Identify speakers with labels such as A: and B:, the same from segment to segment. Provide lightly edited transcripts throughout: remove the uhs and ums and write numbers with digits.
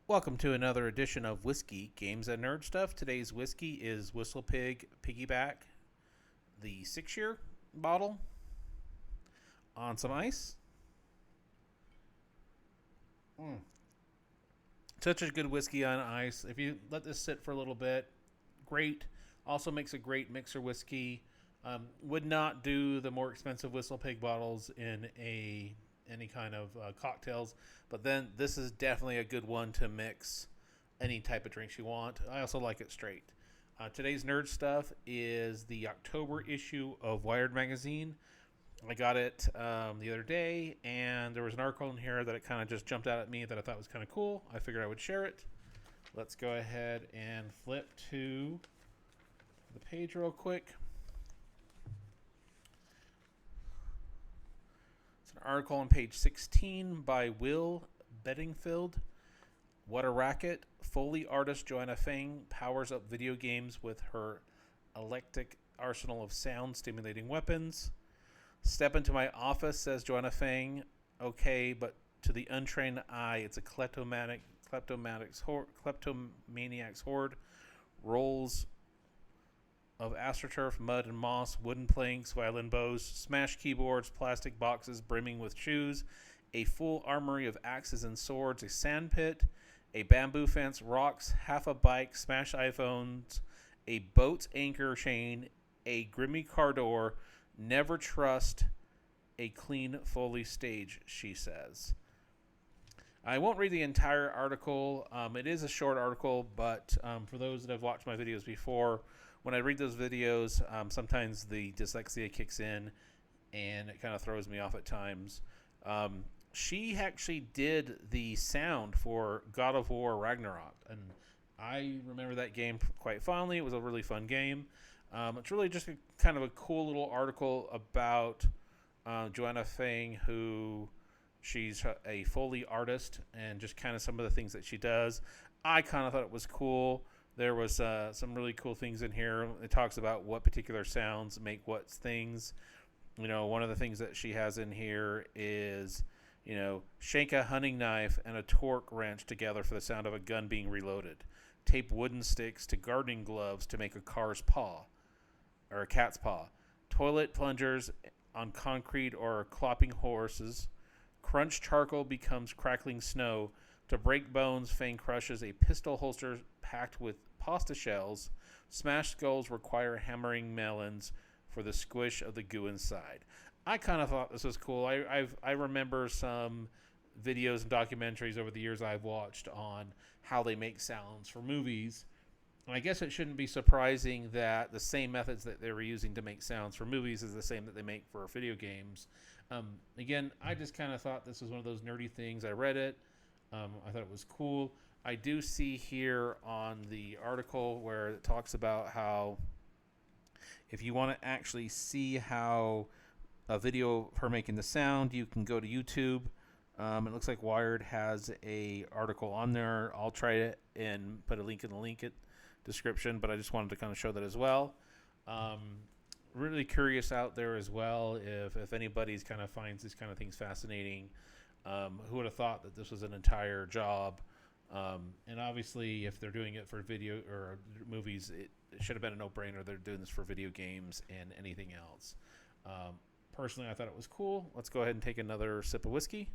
A: Welcome to another edition of Whiskey, Games and Nerd Stuff. Today's whiskey is Whistle Pig Piggyback, the 6-year bottle, on some ice. Such a good whiskey on ice. If you let this sit for a little bit, great. Also makes a great mixer whiskey. Would not do the more expensive Whistle Pig bottles in any kind of cocktails, but then this is definitely a good one to mix any type of drinks you want. I also like it straight. Today's nerd stuff is the October issue of Wired magazine. I got it the other day, and there was an article in here that it kind of just jumped out at me that I thought was kind of cool. I figured I would share it. Let's go ahead and flip to the page real quick. Article on page 16 by Will Bedingfield. What a Racket. Foley artist Joanna Fang powers up video games with her eclectic arsenal of sound-stimulating weapons. Step into my office, says Joanna Fang. Okay, but to the untrained eye, it's a kleptomaniac's horde. Rolls of astroturf, mud and moss, wooden planks, violin bows, smashed keyboards, plastic boxes brimming with shoes, a full armory of axes and swords, a sandpit, a bamboo fence, rocks, half a bike, smashed iPhones, a boat's anchor chain, a grimy car door. Never trust a clean Foley Stage, she says. I won't read the entire article. It is a short article, but for those that have watched my videos before, when I read those videos, sometimes the dyslexia kicks in, and it kind of throws me off at times. She actually did the sound for God of War Ragnarok, and I remember that game quite fondly. It was a really fun game. It's really just kind of a cool little article about Joanna Fang, who she's a Foley artist, and just kind of some of the things that she does. I kind of thought it was cool. There was some really cool things in here. It talks about what particular sounds make what things. You know, one of the things that she has in here is, shank a hunting knife and a torque wrench together for the sound of a gun being reloaded. Tape wooden sticks to gardening gloves to make a car's paw, or a cat's paw. Toilet plungers on concrete or clopping horses. Crunch charcoal becomes crackling snow. To break bones, Fang crushes a pistol holster packed with pasta shells. Smashed skulls require hammering melons for the squish of the goo inside. I kind of thought this was cool. I remember some videos and documentaries over the years I've watched on how they make sounds for movies. And I guess it shouldn't be surprising that the same methods that they were using to make sounds for movies is the same that they make for video games. Again, I just kind of thought this was one of those nerdy things. I read it. I thought it was cool. I do see here on the article where it talks about how if you want to actually see how a video of her making the sound, you can go to YouTube. It looks like Wired has a article on there. I'll try it and put a link in the description, but I just wanted to kind of show that as well. Really curious out there as well if anybody's kind of finds these kind of things fascinating. Who would have thought that this was an entire job? And obviously, if they're doing it for video or movies, it should have been a no-brainer. They're doing this for video games and anything else. Personally, I thought it was cool. Let's go ahead and take another sip of whiskey.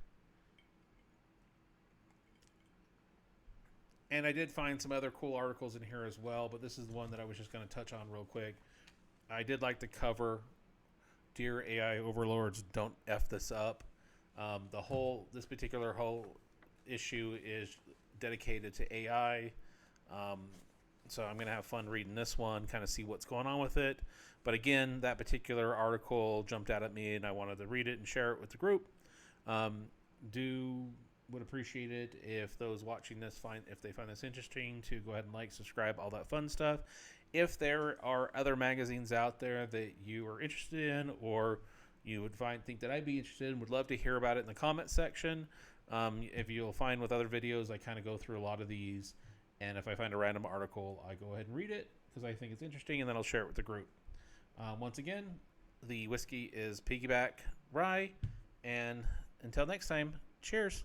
A: And I did find some other cool articles in here as well, but this is the one that I was just going to touch on real quick. I did like the cover. Dear AI overlords, don't F this up. This particular whole issue is dedicated to AI. So I'm going to have fun reading this one, kind of see what's going on with it. But again, that particular article jumped out at me, and I wanted to read it and share it with the group. Would appreciate it if those watching this if they find this interesting, to go ahead and like, subscribe, all that fun stuff. If there are other magazines out there that you are interested in, or you would think that I'd be interested in, would love to hear about it in the comment section. If you'll find with other videos, I kind of go through a lot of these, and if I find a random article, I go ahead and read it because I think it's interesting, and then I'll share it with the group. Once again, the whiskey is Piggyback Rye, and until next time, cheers.